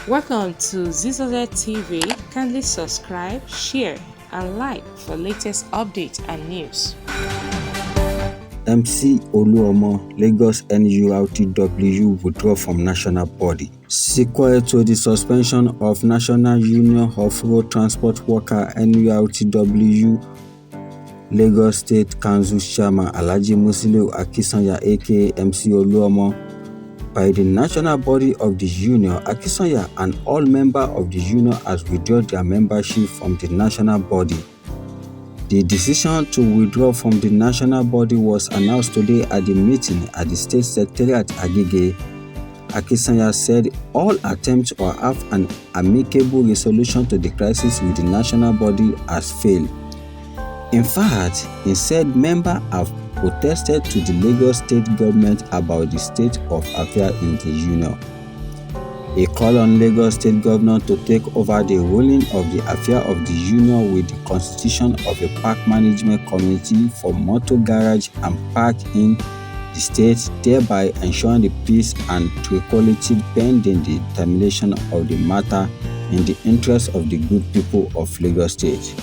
Welcome to Zisodel TV. Kindly subscribe, share, and like for latest updates and news. MC Oluomo, Lagos Nurtw withdraw from national body. Sequel to the suspension of National Union of Road Transport Worker Nurtw, Lagos State Council Chairman Alhaji Musiliu Akisanya aka MC Oluomo by the national body of the union, Akisanya and all members of the union has withdrawn their membership from the national body. The decision to withdraw from the national body was announced today at the meeting at the State Secretariat Agege. Akisanya said all attempts to have an amicable resolution to the crisis with the national body has failed. In fact, he said members have protested to the Lagos State government about the state of affairs in the union. He called on Lagos State Governor to take over the ruling of the affair of the union with the constitution of a park management committee for motor garage and park in the state, thereby ensuring the peace and tranquility pending the determination of the matter in the interest of the good people of Lagos State.